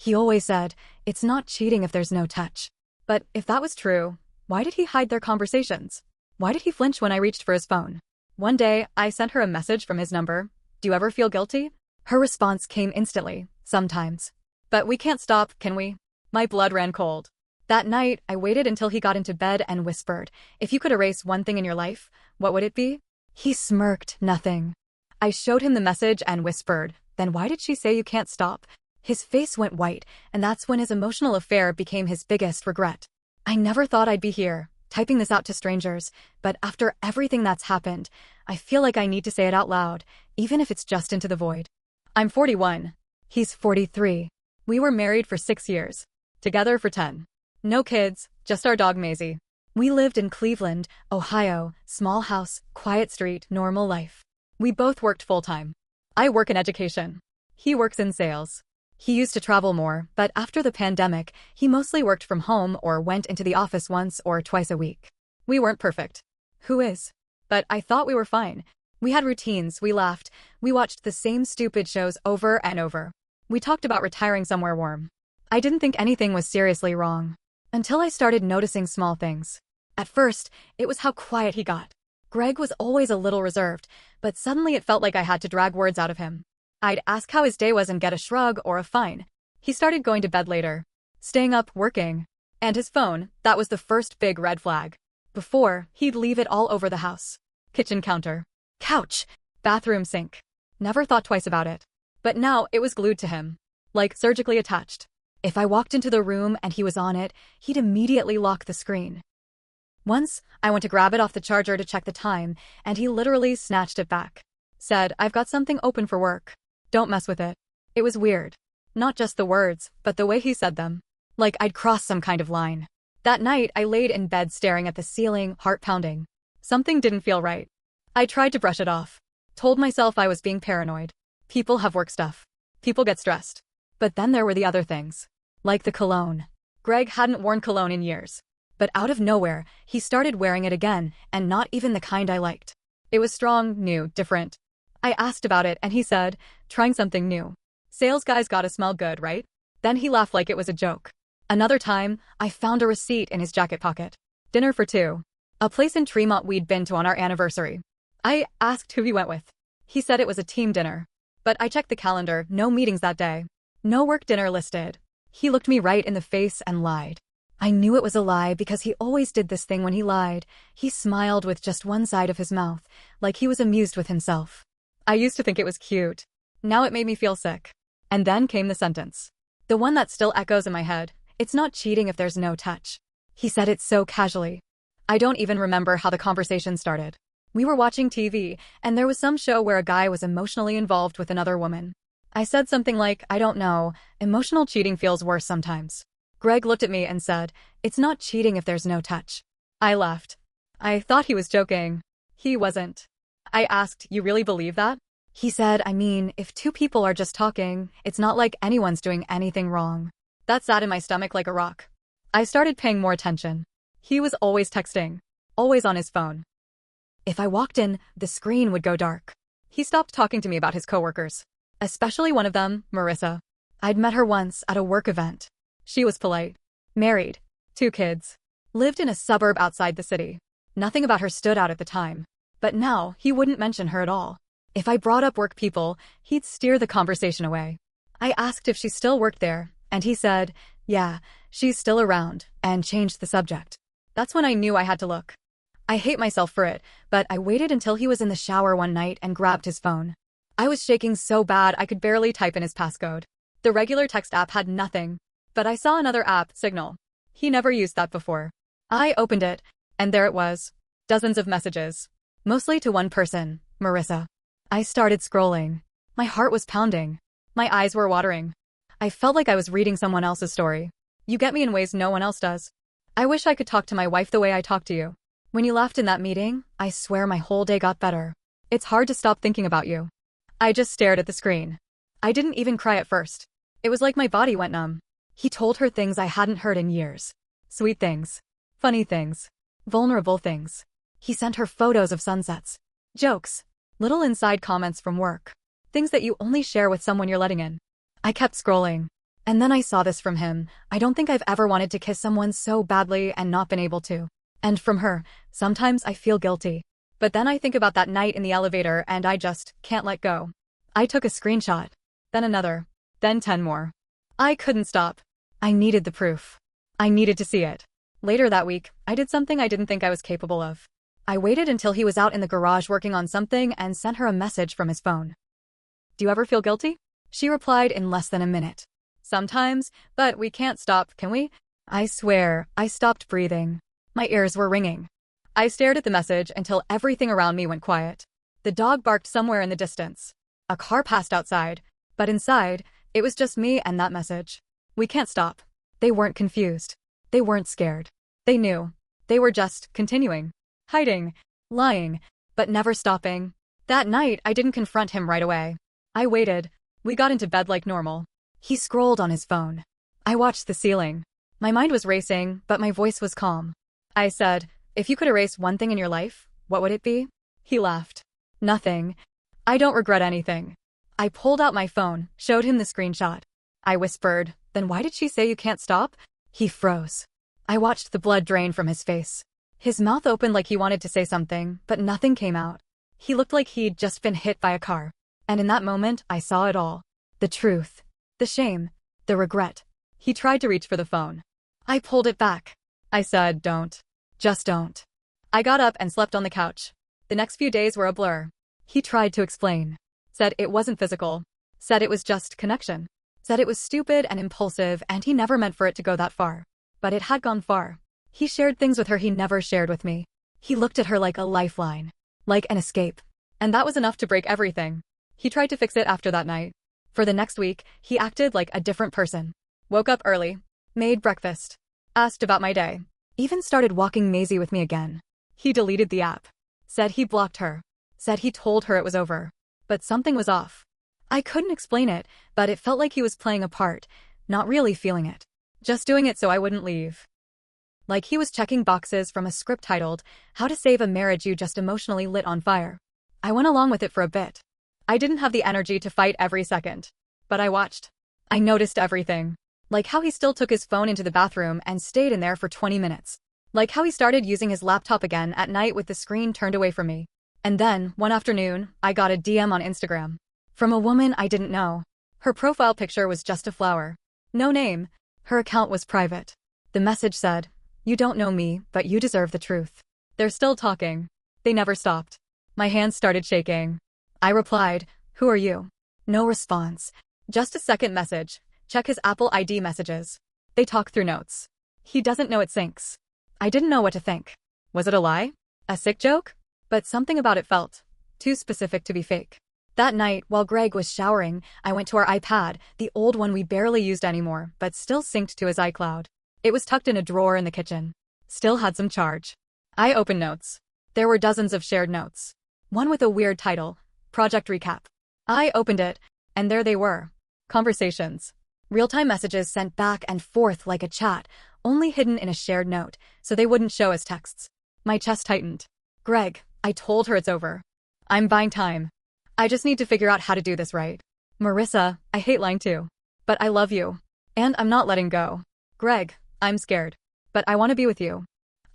He always said, it's not cheating if there's no touch. But if that was true, why did he hide their conversations? Why did he flinch when I reached for his phone? One day, I sent her a message from his number. Do you ever feel guilty? Her response came instantly, sometimes. But we can't stop, can we? My blood ran cold. That night, I waited until he got into bed and whispered, if you could erase one thing in your life, what would it be? He smirked, nothing. I showed him the message and whispered, then why did she say you can't stop? His face went white, and that's when his emotional affair became his biggest regret. I never thought I'd be here, typing this out to strangers, but after everything that's happened, I feel like I need to say it out loud, even if it's just into the void. I'm 41. He's 43. We were married for 6 years. Together for 10. No kids, just our dog Maisie. We lived in Cleveland, Ohio, small house, quiet street, normal life. We both worked full-time. I work in education. He works in sales. He used to travel more, but after the pandemic, he mostly worked from home or went into the office once or twice a week. We weren't perfect. Who is? But I thought we were fine. We had routines, we laughed, we watched the same stupid shows over and over. We talked about retiring somewhere warm. I didn't think anything was seriously wrong. Until I started noticing small things. At first, it was how quiet he got. Greg was always a little reserved, but suddenly it felt like I had to drag words out of him. I'd ask how his day was and get a shrug or a fine. He started going to bed later. Staying up, working. And his phone, that was the first big red flag. Before, he'd leave it all over the house. Kitchen counter. Couch. Bathroom sink. Never thought twice about it. But now it was glued to him. Like surgically attached. If I walked into the room and he was on it, he'd immediately lock the screen. Once, I went to grab it off the charger to check the time, and he literally snatched it back. Said, I've got something open for work. Don't mess with it. It was weird. Not just the words, but the way he said them. Like I'd crossed some kind of line. That night, I laid in bed staring at the ceiling, heart pounding. Something didn't feel right. I tried to brush it off. Told myself I was being paranoid. People have work stuff. People get stressed. But then there were the other things. Like the cologne. Greg hadn't worn cologne in years. But out of nowhere, he started wearing it again, and not even the kind I liked. It was strong, new, different. I asked about it and he said, trying something new. Sales guys gotta smell good, right? Then he laughed like it was a joke. Another time, I found a receipt in his jacket pocket. Dinner for 2. A place in Tremont we'd been to on our anniversary. I asked who he went with. He said it was a team dinner. But I checked the calendar, no meetings that day. No work dinner listed. He looked me right in the face and lied. I knew it was a lie because he always did this thing when he lied. He smiled with just one side of his mouth, like he was amused with himself. I used to think it was cute. Now it made me feel sick. And then came the sentence. The one that still echoes in my head. It's not cheating if there's no touch. He said it so casually. I don't even remember how the conversation started. We were watching TV, and there was some show where a guy was emotionally involved with another woman. I said something like, I don't know, emotional cheating feels worse sometimes. Greg looked at me and said, it's not cheating if there's no touch. I laughed. I thought he was joking. He wasn't. I asked, you really believe that? He said, I mean, if 2 people are just talking, it's not like anyone's doing anything wrong. That sat in my stomach like a rock. I started paying more attention. He was always texting. Always on his phone. If I walked in, the screen would go dark. He stopped talking to me about his coworkers. Especially one of them, Marissa. I'd met her once at a work event. She was polite. Married. 2 kids. Lived in a suburb outside the city. Nothing about her stood out at the time. But now, he wouldn't mention her at all. If I brought up work people, he'd steer the conversation away. I asked if she still worked there, and he said, yeah, she's still around, and changed the subject. That's when I knew I had to look. I hate myself for it, but I waited until he was in the shower one night and grabbed his phone. I was shaking so bad I could barely type in his passcode. The regular text app had nothing. But I saw another app, Signal. He never used that before. I opened it, and there it was. Dozens of messages. Mostly to one person, Marissa. I started scrolling. My heart was pounding. My eyes were watering. I felt like I was reading someone else's story. You get me in ways no one else does. I wish I could talk to my wife the way I talk to you. When you laughed in that meeting, I swear my whole day got better. It's hard to stop thinking about you. I just stared at the screen. I didn't even cry at first. It was like my body went numb. He told her things I hadn't heard in years. Sweet things. Funny things. Vulnerable things. He sent her photos of sunsets. Jokes. Little inside comments from work. Things that you only share with someone you're letting in. I kept scrolling. And then I saw this from him. I don't think I've ever wanted to kiss someone so badly and not been able to. And from her, sometimes I feel guilty. But then I think about that night in the elevator and I just can't let go. I took a screenshot. Then another. Then 10 more. I couldn't stop. I needed the proof. I needed to see it. Later that week, I did something I didn't think I was capable of. I waited until he was out in the garage working on something and sent her a message from his phone. Do you ever feel guilty? She replied in less than a minute. Sometimes, but we can't stop, can we? I swear, I stopped breathing. My ears were ringing. I stared at the message until everything around me went quiet. The dog barked somewhere in the distance. A car passed outside, but inside, it was just me and that message. We can't stop. They weren't confused. They weren't scared. They knew. They were just continuing. Hiding. Lying. But never stopping. That night, I didn't confront him right away. I waited. We got into bed like normal. He scrolled on his phone. I watched the ceiling. My mind was racing, but my voice was calm. I said, if you could erase one thing in your life, what would it be? He laughed. Nothing. I don't regret anything. I pulled out my phone, showed him the screenshot. I whispered, then why did she say you can't stop? He froze. I watched the blood drain from his face. His mouth opened like he wanted to say something, but nothing came out. He looked like he'd just been hit by a car. And in that moment, I saw it all. The truth. The shame. The regret. He tried to reach for the phone. I pulled it back. I said, don't. Just don't. I got up and slept on the couch. The next few days were a blur. He tried to explain. Said it wasn't physical. Said it was just connection. Said it was stupid and impulsive and he never meant for it to go that far. But it had gone far. He shared things with her he never shared with me. He looked at her like a lifeline. Like an escape. And that was enough to break everything. He tried to fix it after that night. For the next week, he acted like a different person. Woke up early. Made breakfast. Asked about my day. Even started walking Maisie with me again. He deleted the app. Said he blocked her. Said he told her it was over. But something was off. I couldn't explain it, but it felt like he was playing a part, not really feeling it. Just doing it so I wouldn't leave. Like he was checking boxes from a script titled, How to Save a Marriage You Just Emotionally Lit on Fire. I went along with it for a bit. I didn't have the energy to fight every second. But I watched. I noticed everything. Like how he still took his phone into the bathroom and stayed in there for 20 minutes. Like how he started using his laptop again at night with the screen turned away from me. And then, one afternoon, I got a DM on Instagram. From a woman I didn't know. Her profile picture was just a flower. No name. Her account was private. The message said, you don't know me, but you deserve the truth. They're still talking. They never stopped. My hands started shaking. I replied, who are you? No response. Just a second message. Check his Apple ID messages. They talk through notes. He doesn't know it syncs. I didn't know what to think. Was it a lie? A sick joke? But something about it felt too specific to be fake. That night, while Greg was showering, I went to our iPad, the old one we barely used anymore, but still synced to his iCloud. It was tucked in a drawer in the kitchen. Still had some charge. I opened notes. There were dozens of shared notes. One with a weird title, Project Recap. I opened it, and there they were. Conversations. Real-time messages sent back and forth like a chat, only hidden in a shared note, so they wouldn't show as texts. My chest tightened. Greg, I told her it's over. I'm buying time. I just need to figure out how to do this right. Marissa, I hate lying too. But I love you. And I'm not letting go. Greg, I'm scared. But I want to be with you.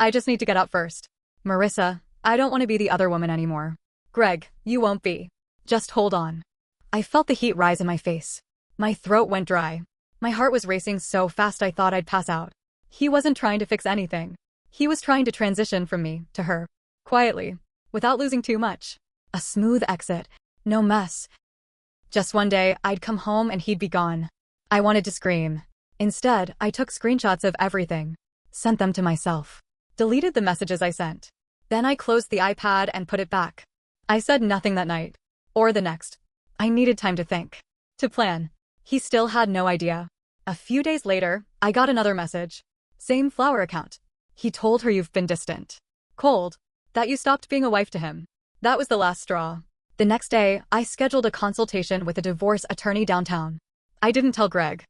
I just need to get out first. Marissa, I don't want to be the other woman anymore. Greg, you won't be. Just hold on. I felt the heat rise in my face. My throat went dry. My heart was racing so fast I thought I'd pass out. He wasn't trying to fix anything. He was trying to transition from me to her. Quietly. Without losing too much. A smooth exit. No mess. Just one day, I'd come home and he'd be gone. I wanted to scream. Instead, I took screenshots of everything. Sent them to myself. Deleted the messages I sent. Then I closed the iPad and put it back. I said nothing that night. Or the next. I needed time to think. To plan. He still had no idea. A few days later, I got another message. Same flower account. He told her you've been distant. Cold. That you stopped being a wife to him. That was the last straw. The next day, I scheduled a consultation with a divorce attorney downtown. I didn't tell Greg.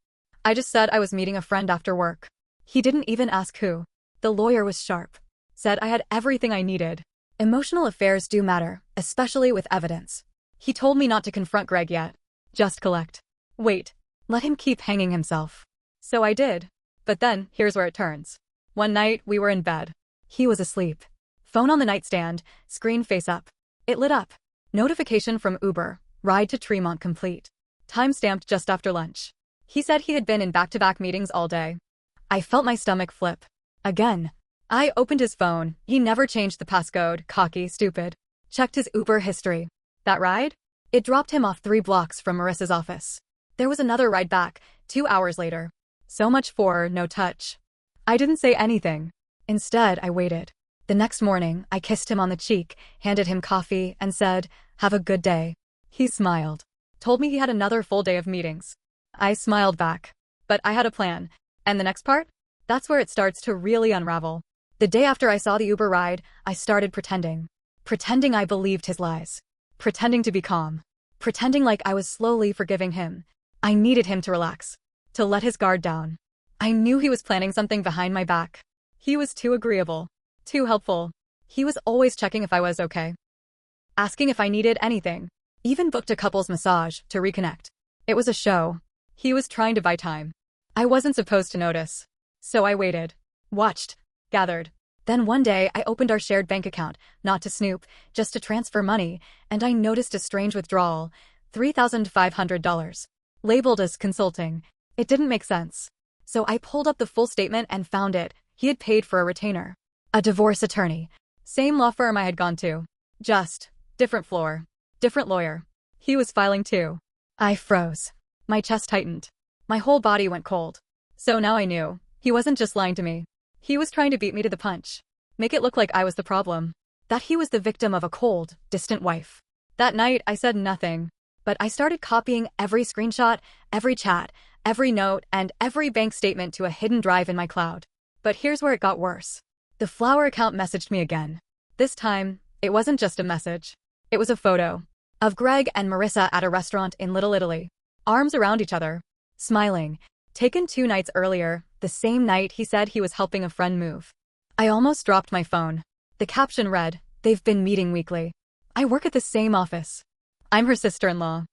I just said I was meeting a friend after work. He didn't even ask who. The lawyer was sharp. Said I had everything I needed. Emotional affairs do matter, especially with evidence. He told me not to confront Greg yet. Just collect. Wait. Let him keep hanging himself. So I did. But then, here's where it turns. One night, we were in bed. He was asleep. Phone on the nightstand, screen face up. It lit up. Notification from Uber, ride to Tremont complete. Time-stamped just after lunch. He said he had been in back-to-back meetings all day. I felt my stomach flip. Again. I opened his phone. He never changed the passcode, cocky, stupid. Checked his Uber history. That ride? It dropped him off 3 blocks from Marissa's office. There was another ride back, 2 hours later. So much for no touch. I didn't say anything. Instead, I waited. The next morning, I kissed him on the cheek, handed him coffee, and said, "Have a good day." He smiled. Told me he had another full day of meetings. I smiled back. But I had a plan. And the next part? That's where it starts to really unravel. The day after I saw the Uber ride, I started pretending. Pretending I believed his lies. Pretending to be calm. Pretending like I was slowly forgiving him. I needed him to relax. To let his guard down. I knew he was planning something behind my back. He was too agreeable. Too helpful. He was always checking if I was okay. Asking if I needed anything. Even booked a couple's massage to reconnect. It was a show. He was trying to buy time. I wasn't supposed to notice. So I waited. Watched. Gathered. Then one day I opened our shared bank account, not to snoop, just to transfer money, and I noticed a strange withdrawal. $3,500. Labeled as consulting. It didn't make sense. So I pulled up the full statement and found it. He had paid for a retainer. A divorce attorney. Same law firm I had gone to. Just different floor. Different lawyer. He was filing too. I froze. My chest tightened. My whole body went cold. So now I knew. He wasn't just lying to me. He was trying to beat me to the punch. Make it look like I was the problem. That he was the victim of a cold, distant wife. That night, I said nothing. But I started copying every screenshot, every chat, every note, and every bank statement to a hidden drive in my cloud. But here's where it got worse. The Flower account messaged me again. This time, it wasn't just a message. It was a photo. Of Greg and Marissa at a restaurant in Little Italy. Arms around each other. Smiling. Taken 2 nights earlier, the same night he said he was helping a friend move. I almost dropped my phone. The caption read, "They've been meeting weekly. I work at the same office. I'm her sister-in-law."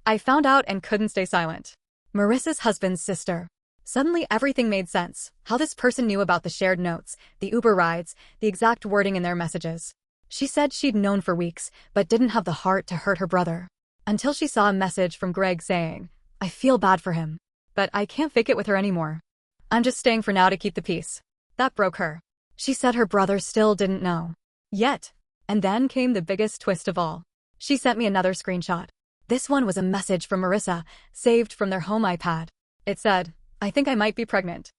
I found out and couldn't stay silent. Marissa's husband's sister. Suddenly everything made sense. How this person knew about the shared notes, the Uber rides, the exact wording in their messages. She said she'd known for weeks, but didn't have the heart to hurt her brother. Until she saw a message from Greg saying, "I feel bad for him. But I can't fake it with her anymore. I'm just staying for now to keep the peace." That broke her. She said her brother still didn't know. Yet. And then came the biggest twist of all. She sent me another screenshot. This one was a message from Marissa, saved from their home iPad. It said, "I think I might be pregnant."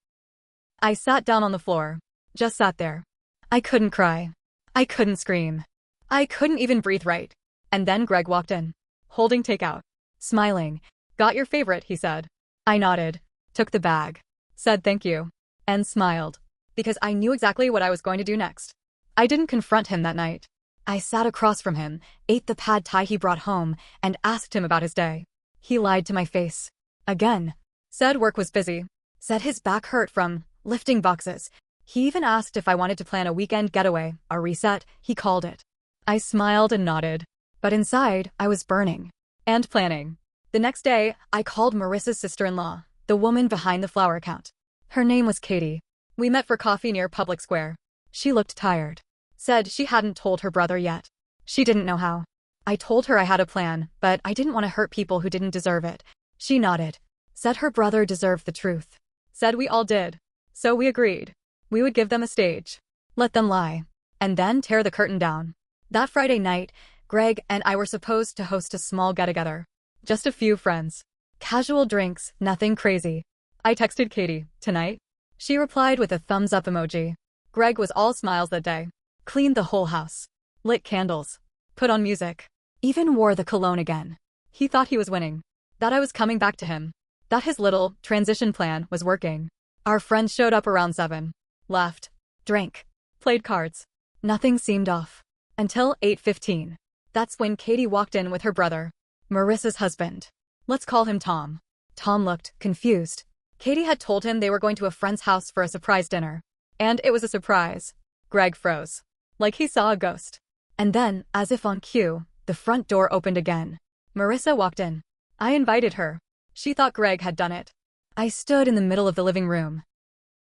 I sat down on the floor. Just sat there. I couldn't cry. I couldn't scream. I couldn't even breathe right. And then Greg walked in. Holding takeout. Smiling. "Got your favorite," he said. I nodded. Took the bag. Said thank you. And smiled. Because I knew exactly what I was going to do next. I didn't confront him that night. I sat across from him, ate the pad thai he brought home, and asked him about his day. He lied to my face. Again. Said work was busy. Said his back hurt from lifting boxes. He even asked if I wanted to plan a weekend getaway, a reset, he called it. I smiled and nodded. But inside, I was burning. And planning. The next day, I called Marissa's sister-in-law, the woman behind the Flower account. Her name was Katie. We met for coffee near Public Square. She looked tired. Said she hadn't told her brother yet. She didn't know how. I told her I had a plan, but I didn't want to hurt people who didn't deserve it. She nodded. Said her brother deserved the truth. Said we all did. So we agreed. We would give them a stage. Let them lie. And then tear the curtain down. That Friday night, Greg and I were supposed to host a small get-together. Just a few friends. Casual drinks, nothing crazy. I texted Katie, "Tonight?" She replied with a thumbs-up emoji. Greg was all smiles that day. Cleaned the whole house. Lit candles. Put on music. Even wore the cologne again. He thought he was winning. That I was coming back to him. That his little transition plan was working. Our friends showed up around 7. Laughed. Drank. Played cards. Nothing seemed off. Until 8:15. That's when Katie walked in with her brother. Marissa's husband. Let's call him Tom. Tom looked confused. Katie had told him they were going to a friend's house for a surprise dinner. And it was a surprise. Greg froze. Like he saw a ghost. And then, as if on cue, the front door opened again. Marissa walked in. I invited her. She thought Greg had done it. I stood in the middle of the living room.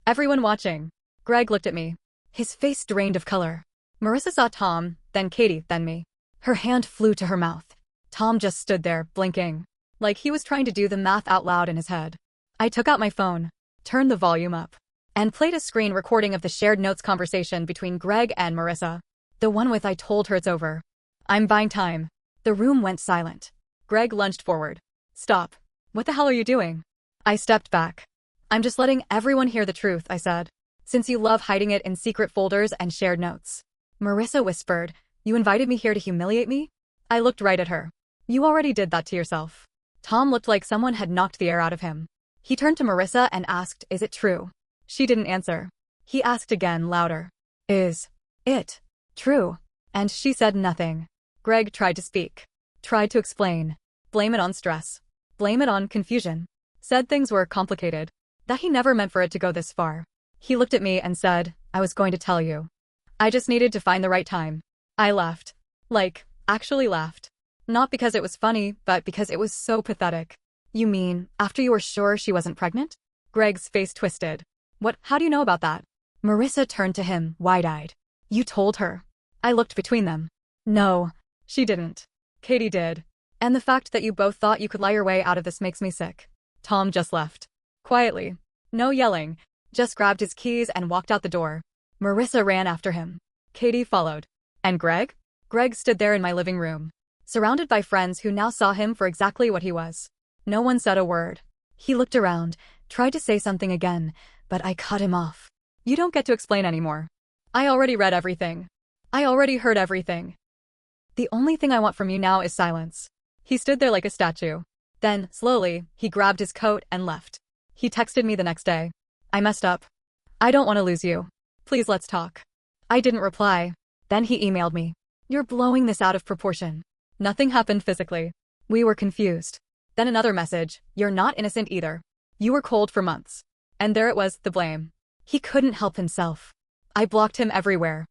Everyone watching. Greg looked at me. His face drained of color. Marissa saw Tom, then Katie, then me. Her hand flew to her mouth. Tom just stood there, blinking, like he was trying to do the math out loud in his head. I took out my phone, turned the volume up, and played a screen recording of the shared notes conversation between Greg and Marissa. The one with "I told her it's over. I'm buying time." The room went silent. Greg lunged forward. "Stop. What the hell are you doing?" I stepped back. "I'm just letting everyone hear the truth," I said, "since you love hiding it in secret folders and shared notes." Marissa whispered, "You invited me here to humiliate me?" I looked right at her. "You already did that to yourself." Tom looked like someone had knocked the air out of him. He turned to Marissa and asked, "Is it true?" She didn't answer. He asked again, louder, "Is it true?" And she said nothing. Greg tried to speak. Tried to explain. Blame it on stress. Blame it on confusion. Said things were complicated. That he never meant for it to go this far. He looked at me and said, "I was going to tell you. I just needed to find the right time." I laughed. Like, actually laughed. Not because it was funny, but because it was so pathetic. "You mean, after you were sure she wasn't pregnant?" Greg's face twisted. "What? How do you know about that?" Marissa turned to him, wide-eyed. "You told her." I looked between them. "No, she didn't. Katie did. And the fact that you both thought you could lie your way out of this makes me sick." Tom just left. Quietly. No yelling. Just grabbed his keys and walked out the door. Marissa ran after him. Katie followed. And Greg? Greg stood there in my living room, surrounded by friends who now saw him for exactly what he was. No one said a word. He looked around, tried to say something again, but I cut him off. "You don't get to explain anymore. I already read everything. I already heard everything. The only thing I want from you now is silence." He stood there like a statue. Then, slowly, he grabbed his coat and left. He texted me the next day. "I messed up. I don't want to lose you. Please let's talk." I didn't reply. Then he emailed me. "You're blowing this out of proportion." Nothing happened physically. We were confused. Then another message, "You're not innocent either. You were cold for months." And there it was, the blame. He couldn't help himself. I blocked him everywhere.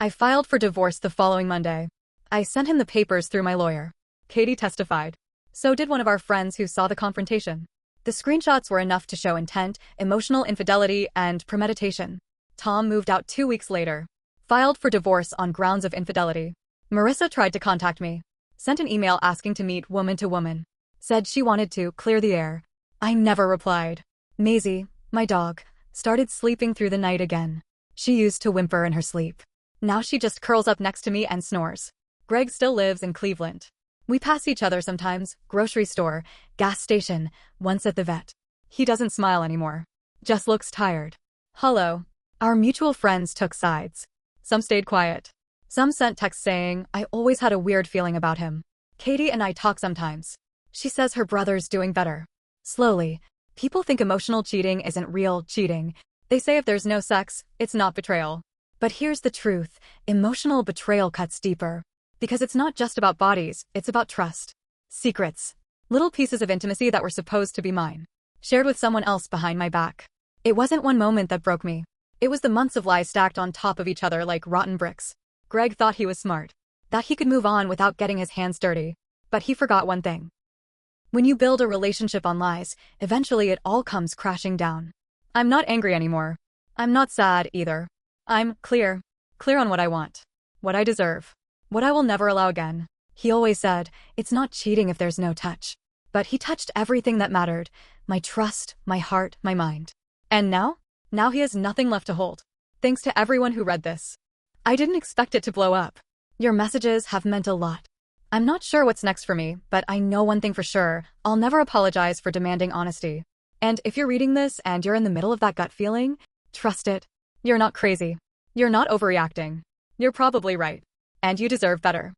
I filed for divorce the following Monday. I sent him the papers through my lawyer. Katie testified. So did one of our friends who saw the confrontation. The screenshots were enough to show intent, emotional infidelity, and premeditation. Tom moved out 2 weeks later. Filed for divorce on grounds of infidelity. Marissa tried to contact me. Sent an email asking to meet woman to woman. Said she wanted to clear the air. I never replied. Maisie, my dog, started sleeping through the night again. She used to whimper in her sleep. Now she just curls up next to me and snores. Greg still lives in Cleveland. We pass each other sometimes, grocery store, gas station, once at the vet. He doesn't smile anymore. Just looks tired. Hollow. Our mutual friends took sides. Some stayed quiet. Some sent texts saying, "I always had a weird feeling about him." Katie and I talk sometimes. She says her brother's doing better. Slowly. People think emotional cheating isn't real cheating. They say if there's no sex, it's not betrayal. But here's the truth. Emotional betrayal cuts deeper. Because it's not just about bodies, it's about trust. Secrets. Little pieces of intimacy that were supposed to be mine. Shared with someone else behind my back. It wasn't one moment that broke me. It was the months of lies stacked on top of each other like rotten bricks. Greg thought he was smart. That he could move on without getting his hands dirty. But he forgot one thing. When you build a relationship on lies, eventually it all comes crashing down. I'm not angry anymore. I'm not sad either. I'm clear. Clear on what I want. What I deserve. What I will never allow again. He always said, it's not cheating if there's no touch. But he touched everything that mattered. My trust, my heart, my mind. And now? Now he has nothing left to hold. Thanks to everyone who read this. I didn't expect it to blow up. Your messages have meant a lot. I'm not sure what's next for me, but I know one thing for sure. I'll never apologize for demanding honesty. And if you're reading this and you're in the middle of that gut feeling, trust it. You're not crazy. You're not overreacting. You're probably right. And you deserve better.